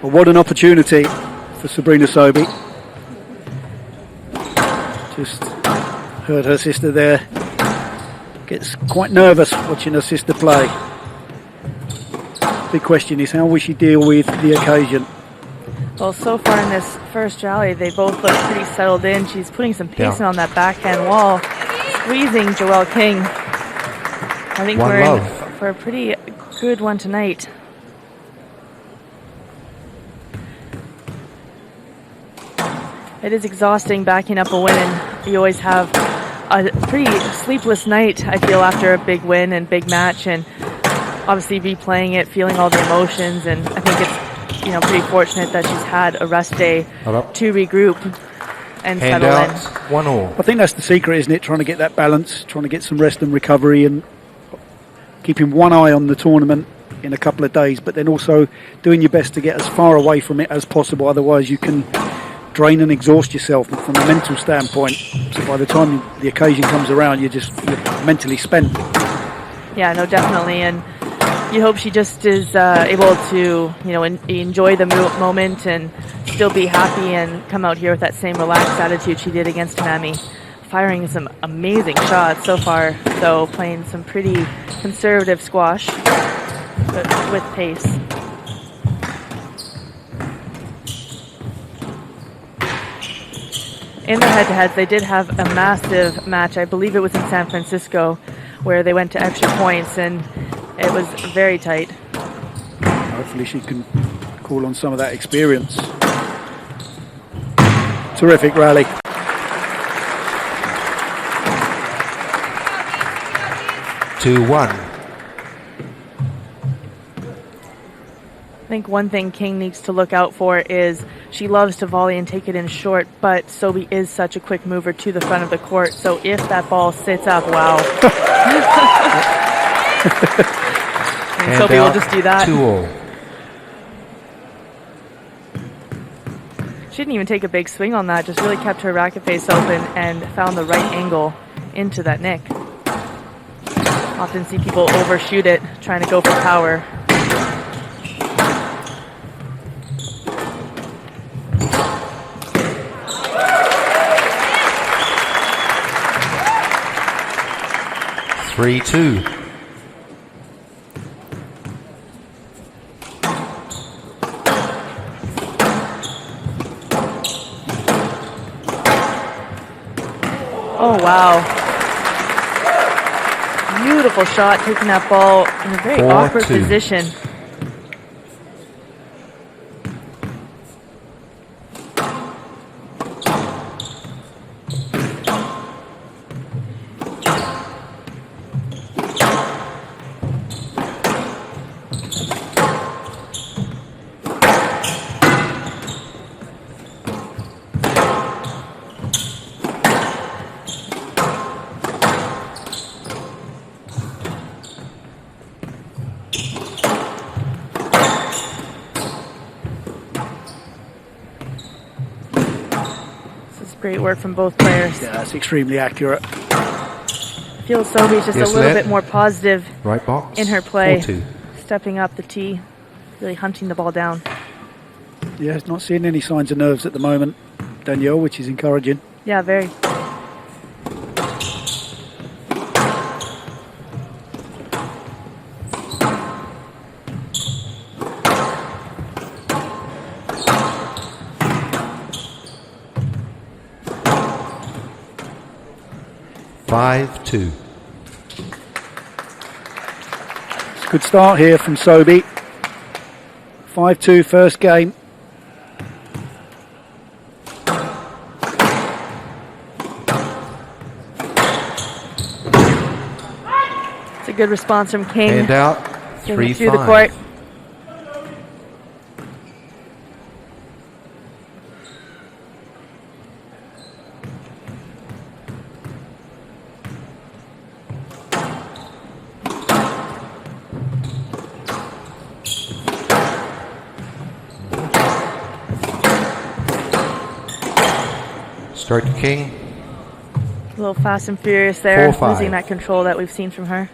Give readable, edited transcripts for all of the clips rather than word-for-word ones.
Well, what an opportunity for Sabrina Sobhy. Just heard her sister there. Gets quite nervous watching her sister play. Big question is, how will she deal with the occasion? Well, so far in this first rally, they both look pretty settled in. She's putting some pace on that backhand wall, squeezing Joelle King. I think we're in for a pretty good one tonight. It is exhausting backing up a win, and you always have a pretty sleepless night, I feel, after a big win and big match, and obviously replaying it, feeling all the emotions, and I think it's, you know, pretty fortunate that she's had a rest day to regroup and settle in. 1-1. I think that's the secret, isn't it? Trying to get that balance, trying to get some rest and recovery, and keeping one eye on the tournament in a couple of days, but then also doing your best to get as far away from it as possible. Otherwise, you can drain and exhaust yourself from a mental standpoint. So by the time the occasion comes around, you're mentally spent. Yeah, no, definitely. And you hope she just is able to, you know, enjoy the moment and still be happy and come out here with that same relaxed attitude she did against Tammy. Firing some amazing shots so far, though, playing some pretty conservative squash, but with pace. In the head-to-heads, they did have a massive match. I believe it was in San Francisco, where they went to extra points, and it was very tight. Hopefully she can call on some of that experience. Terrific rally. I think one thing King needs to look out for is she loves to volley and take it in short, but Sobhy is such a quick mover to the front of the court, so if that ball sits up, wow. And Sobhy will just do that. 2-2. She didn't even take a big swing on that, just really kept her racket face open and found the right angle into that nick. Often see people overshoot it, trying to go for power. Three-two. Oh, wow. Beautiful shot, taking that ball in a very awkward position. Great work from both players. Yeah, that's extremely accurate. I feel Sobhy's just a little bit more positive right box. In her play. 4-2. Stepping up the tee, really hunting the ball down. Yeah, not seeing any signs of nerves at the moment, Danielle, which is encouraging. Yeah, very. Five-two. It's a good start here from Sobhy. 5-2 first game. It's a good response from King. Hand out. 3-5. Through the court. Start to King. A little fast and furious there, 4-5. losing that control that we've seen from her.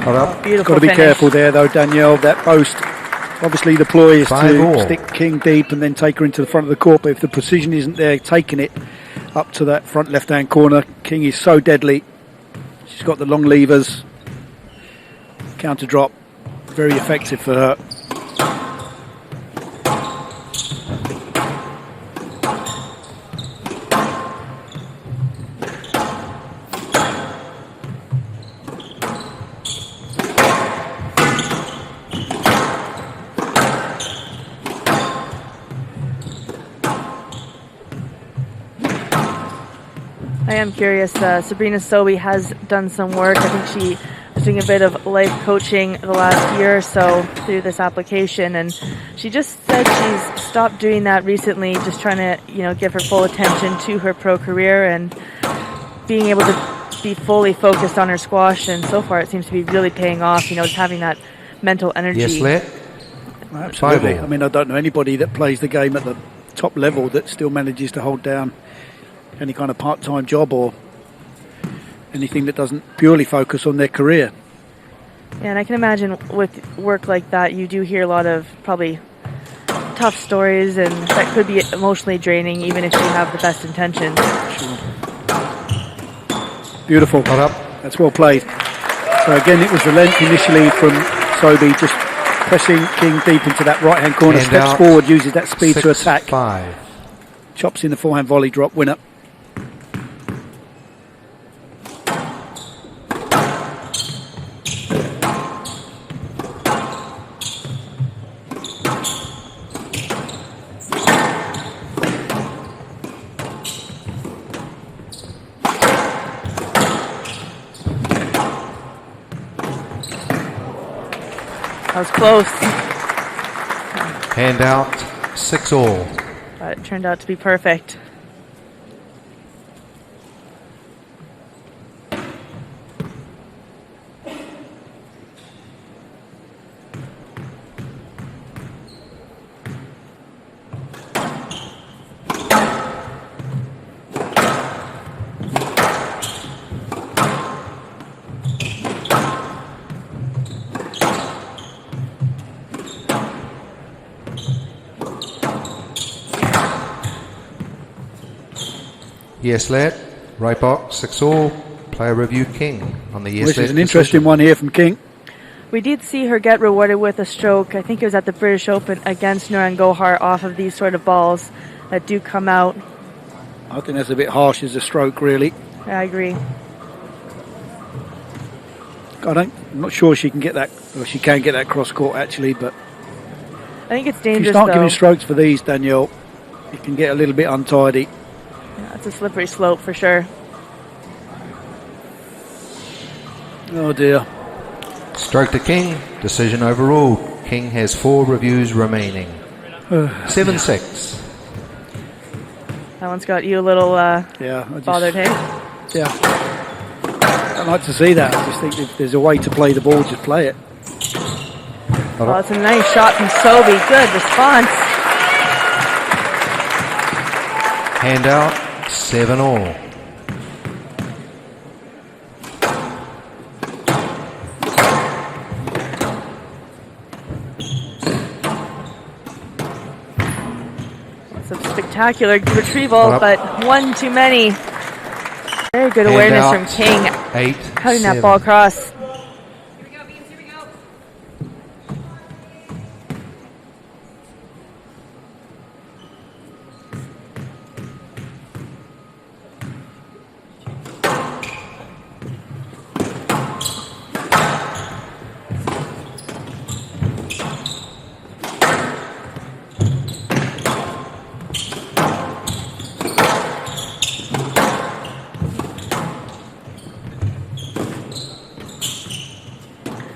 Got up. Beautiful Got to be finish. careful there, though, Danielle. That post, obviously the ploy is 5 to all. stick king deep and then take her into the front of the court. But if the precision isn't there, taking it up to that front left-hand corner, king is so deadly. She's got the long levers. Counter drop, very effective for her. I am curious. Sabrina Sobhy has done some work. I think she was doing a bit of life coaching the last year or so through this application, and she just said she's stopped doing that recently, just trying to, give her full attention to her pro career and being able to be fully focused on her squash. And so far, it seems to be really paying off. Just having that mental energy. Yes, let. Absolutely. 5 all. I mean, I don't know anybody that plays the game at the top level that still manages to hold down any kind of part-time job or anything that doesn't purely focus on their career. Yeah, and I can imagine with work like that, you do hear a lot of probably tough stories, and that could be emotionally draining, even if you have the best intentions. Sure. Beautiful. Got up. That's well played. So again, it was the length initially from Sobhy, just pressing king deep into that right-hand corner, Hand steps out. forward, uses that speed to 6, attack, 5. chops in the forehand volley drop winner. That was close, Hand out. 6 all. but it turned out to be perfect. Yes, let. Right box. 6 all. Player review king on the yes, Which let is an interesting decision. one here from King. We did see her get rewarded with a stroke. I think it was at the British Open against Nuran Gohar off of these sort of balls that do come out. I think that's a bit harsh as a stroke, really. I agree. I'm not sure she can get that, or she can get that cross court actually, but I think it's if you dangerous, start though. giving strokes for these, Danielle, it can get a little bit untidy. Yeah, it's a slippery slope for sure. Oh dear. Stroke to king. Decision overruled. King has 4 reviews remaining. 7-6. That one's got you a little Yeah, I just, bothered, hey? yeah. I'd like to see that. I just think if there's a way to play the ball, just play it. Well, it's a nice shot from Sobhy. Good response. Hand out. 7 all. It's a spectacular retrieval, Up. but one too many. Very good Hand awareness out. from King, 8. cutting that 7. ball across.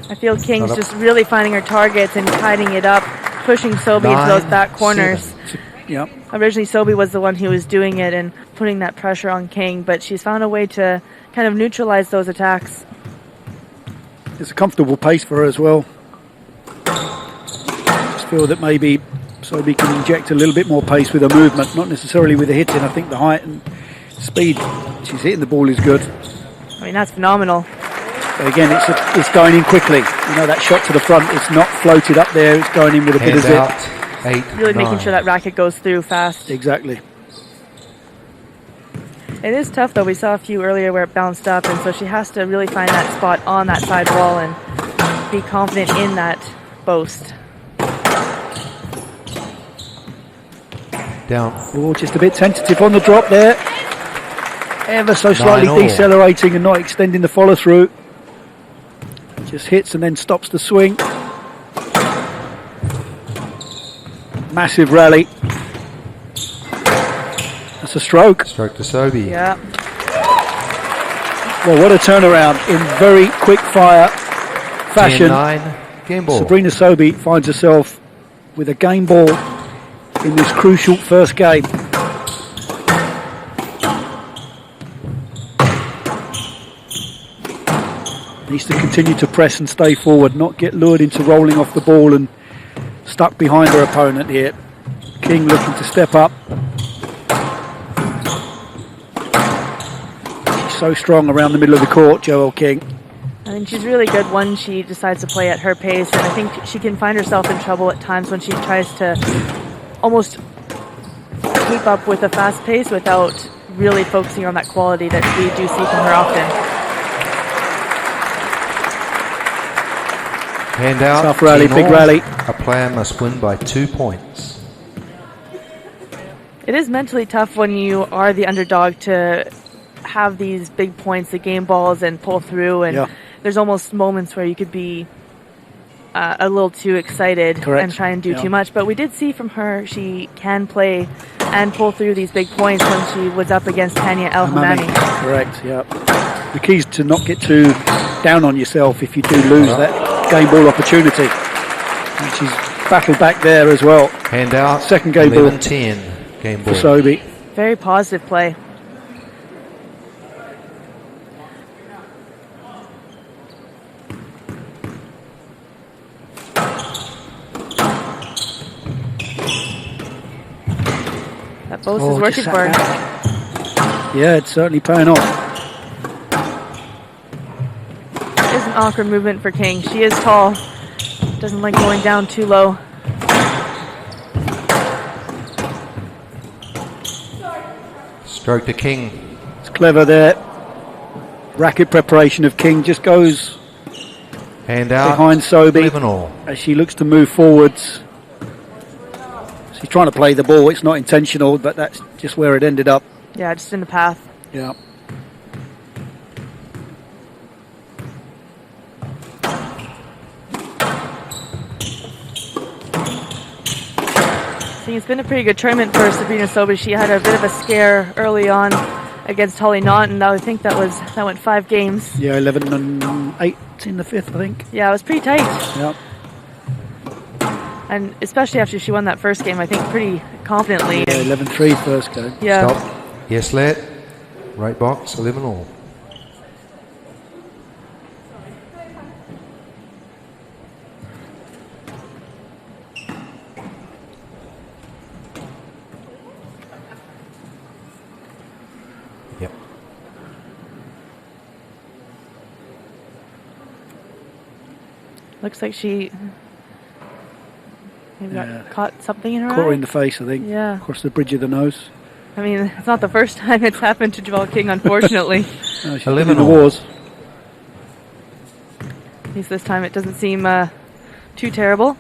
I feel King's Up. just really finding her targets and tidying it up, pushing Sobhy into those 9, back corners. 7. Yeah. Originally, Sobhy was the one who was doing it and putting that pressure on King, but she's found a way to kind of neutralize those attacks. It's a comfortable pace for her as well. Just feel that maybe Sobhy can inject a little bit more pace with her movement, not necessarily with the hitting. I think the height and speed she's hitting the ball is good. I mean, that's phenomenal. But again, it's going in quickly. You know, that shot to the front, it's not floated up there. It's going in with a bit of zip. 8, Really 9. making sure that racket goes through fast. Exactly. It is tough, though. We saw a few earlier where it bounced up, and so she has to really find that spot on that side wall and be confident in that post. Down. Oh, just a bit tentative on the drop there. Ever so slightly 9-all. decelerating and not extending the follow through. Just hits and then stops the swing. Massive rally. That's a stroke. Stroke to Sobhy. Yeah. Well, what a turnaround in very quick fire fashion. 10-9. Game ball. Sabrina Sobhy finds herself with a game ball in this crucial first game. Needs to continue to press and stay forward, not get lured into rolling off the ball and stuck behind her opponent here. King looking to step up. She's so strong around the middle of the court, Joelle King. I think she's really good when she decides to play at her pace, and I think she can find herself in trouble at times when she tries to almost keep up with a fast pace without really focusing on that quality that we do see from her often. Hand out. Tough rally, 10 big all. rally. A player must win by 2 points. It is mentally tough when you are the underdog to have these big points, the game balls, and pull through. And there's almost moments where you could be a little too excited and try and do too much. But we did see from her she can play and pull through these big points when she was up against Tanya El-Hamami. Correct, yeah. The key is to not get too down on yourself if you do lose that game ball opportunity. And she's battled back there as well. Hand out. Second game ball. 11-10. Game ball. For Sobhy. Very positive play. That post is working for her. Yeah, it's certainly paying off. It is an awkward movement for King. She is tall. Doesn't like going down too low. Stroke to King. It's clever there. Racket preparation of King just goes Hand out. behind Sobhy 11 all. as she looks to move forwards. She's trying to play the ball. It's not intentional, but that's just where it ended up. Yeah, just in the path. Yeah. I think it's been a pretty good tournament for Sabrina Sobhy. She had a bit of a scare early on against Holly Naughton. Now I think that went 5 games. Yeah, 11 and 8 in the 5th, I think. Yeah, it was pretty tight. Yeah. And especially after she won that first game, I think pretty confidently. Yeah, 11-3 first game. Yeah. Stop. Yes, let. Right box. 11 all. Yep. Looks like she maybe got caught something in her Caught her eye. in the face, I think. Yeah. Across the bridge of the nose. I mean, it's not the first time it's happened to Joelle King, unfortunately. No, she's 11 in the all. wars. At least this time it doesn't seem too terrible.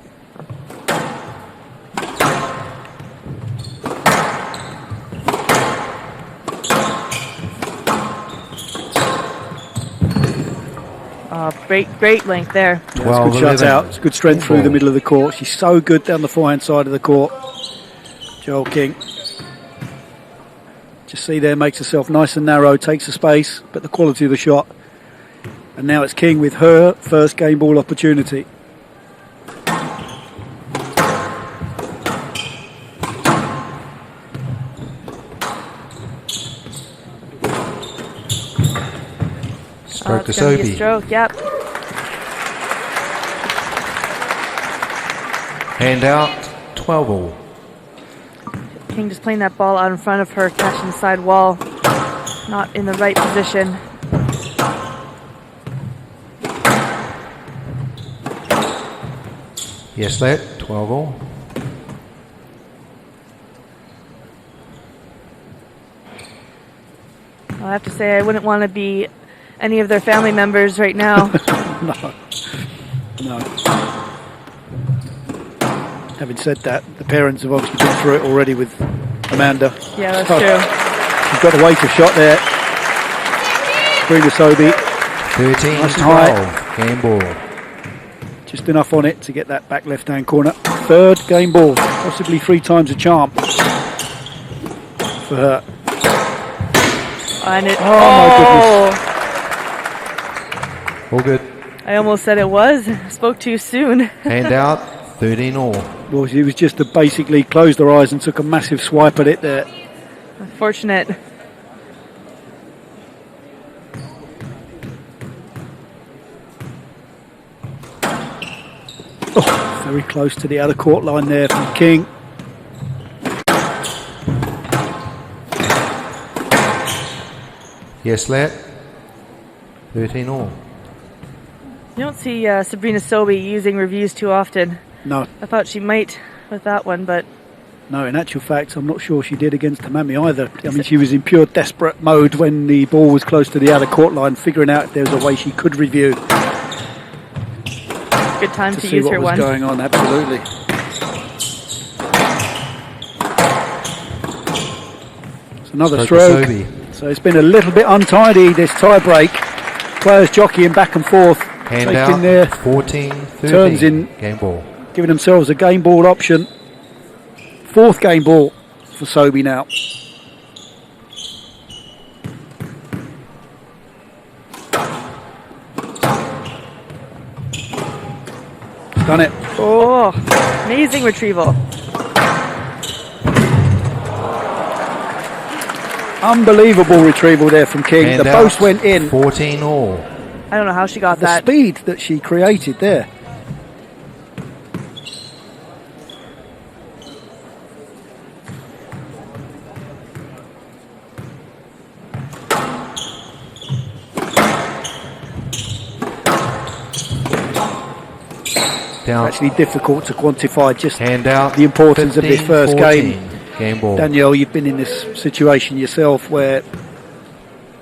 Great length there. Yeah, Well, it's good shots 11. out. It's good strength through the middle of the court. She's so good down the forehand side of the court. Joelle King. Just see there, makes herself nice and narrow, takes the space, but the quality of the shot. And now it's King with her first game ball opportunity. Stroke to It's gonna be a Sobhy. stroke, yep. Hand out, 12 all. King just playing that ball out in front of her, catching the side wall. Not in the right position. Yes, that, 12 all. I have to say, I wouldn't want to be any of their family members right now. No. Having said that, the parents have obviously been through it already with Amanda. Yeah, that's So, true. she's got a weight of shot there. Sabrina Sobhy, 13, Nice and 12, game ball. just enough on it to get that back left-hand corner. Third game ball, possibly 3 times a charm for her. And it, Oh, my All good. I almost said it was. Spoke too soon. Hand out, 13 all. Well, she was just to basically closed her eyes and took a massive swipe at it there. Unfortunate. Oh, very close to the outer court line there from King. Yes, Lat. 13 all. You don't see Sabrina Sobhy using reviews too often. No, I thought she might with that one, but no, in actual fact, I'm not sure she did against Tamami either. I mean, she was in pure desperate mode when the ball was close to the outer court line, figuring out if there was a way she could review good time to to see use what her was one. going on, absolutely. It's another Stroke to stroke. Sobhy. So it's been a little bit untidy, this tie break. Players jockeying back and forth, Hand taking out, their 14, 13, turns in. game ball. giving themselves a game ball option. 4th game ball for Sobhy now. He's done it. Oh, amazing retrieval. Unbelievable retrieval there from King. Hand The out, post went in. 14 all. I don't know how she got The that. speed that she created there. Down. Actually difficult to quantify just Hand out. the importance of this 15, first 14, game. Game ball. Danielle, you've been in this situation yourself where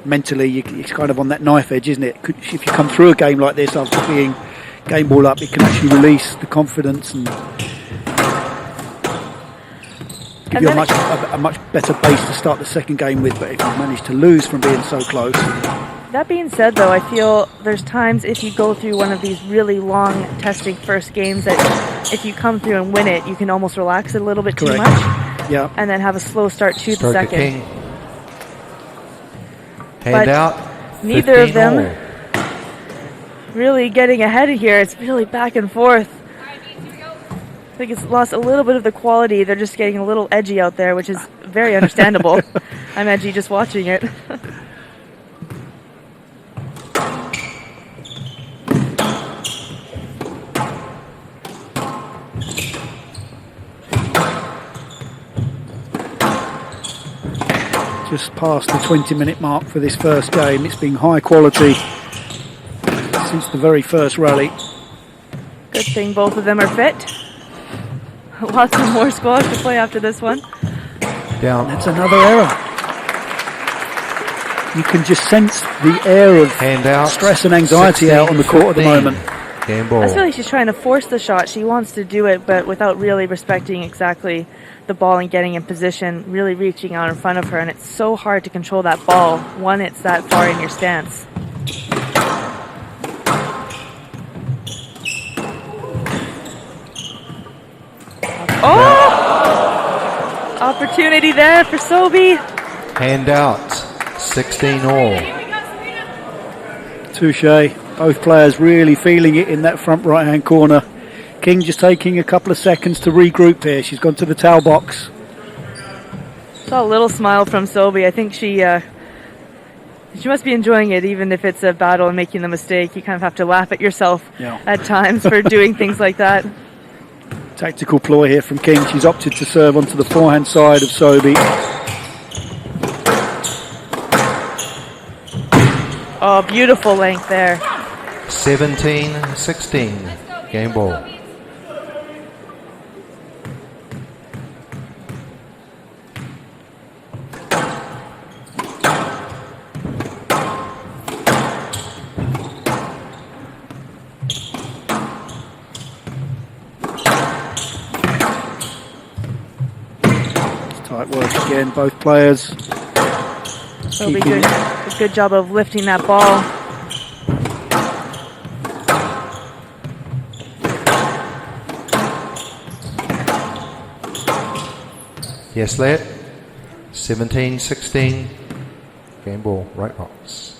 mentally it's kind of on that knife edge, isn't it? If you come through a game like this after being game ball up, it can actually release the confidence and give you a much better base to start the second game with. But if you manage to lose from being so close, That being said, though, I feel there's times if you go through one of these really long testing first games that if you come through and win it, you can almost relax it a little bit too Correct. much yeah, and then have a slow start to the Stroke to second. King. Hand But out. neither of 15 them all. really getting ahead of here. It's really back and forth. I think it's lost a little bit of the quality. They're just getting a little edgy out there, which is very understandable. I'm edgy just watching it. just past the 20-minute mark for this first game. It's been high quality since the very first rally. Good thing both of them are fit. Lots of more squash to play after this one. Down. That's another error. You can just sense the air of Hand out. stress and anxiety out on the court at the 15. moment. Game ball. I feel like she's trying to force the shot. She wants to do it, but without really respecting exactly the ball and getting in position, really reaching out in front of her. And it's so hard to control that ball when it's that far in your stance. Oh! Opportunity there for Sobhy. Hand out. 16 all. Touche. Both players really feeling it in that front right-hand corner. King just taking a couple of seconds to regroup here. She's gone to the towel box. Saw a little smile from Sobhy. I think she must be enjoying it, even if it's a battle and making the mistake. You kind of have to laugh at yourself Yeah. at times for doing things like that. Tactical ploy here from King. She's opted to serve onto the forehand side of Sobhy. Oh, beautiful length there. 17-16. Game ball. Tight work again, both players. Sobhy doing a good job of lifting that ball. Yes, lad. 17-16. Game ball, right box.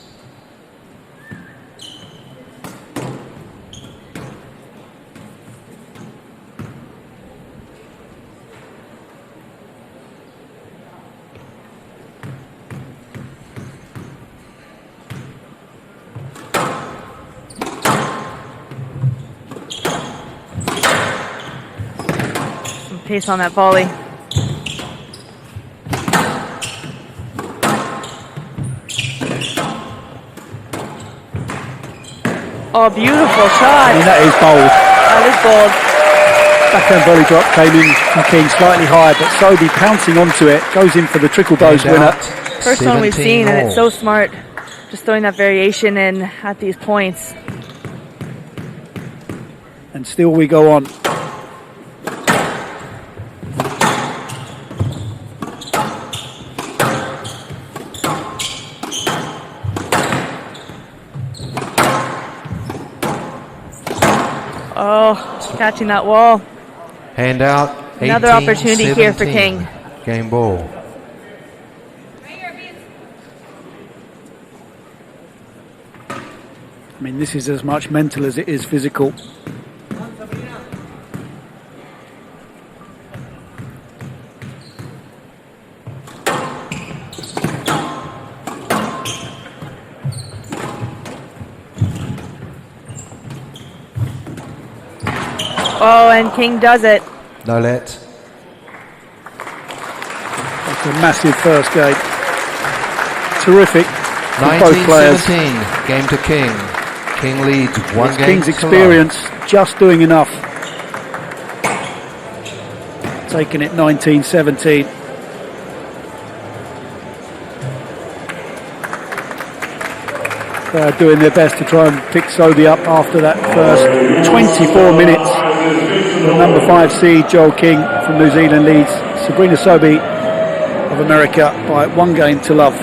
Some pace on that volley. Oh, beautiful shot. I mean, that is bold. That is bold. Backhand volley drop came in from King slightly higher, but Sobhy pouncing onto it, goes in for the trickle dose winner. First one we've seen, and it's so smart. Just throwing that variation in at these points. And still we go on. Oh, catching that wall. Hand out. Another opportunity here for 17. King. Game ball. I mean, this is as much mental as it is physical. Oh, and King does it. No let. It's a massive first game. Terrific for both players. 19-17. Game to King. King leads one game. King's to experience just doing enough. Taking it 19-17. Doing their best to try and pick Sobhy up after that first 24 minutes. The number 5 seed Joel King from New Zealand leads Sabrina Sobhy of America by 1 game to love.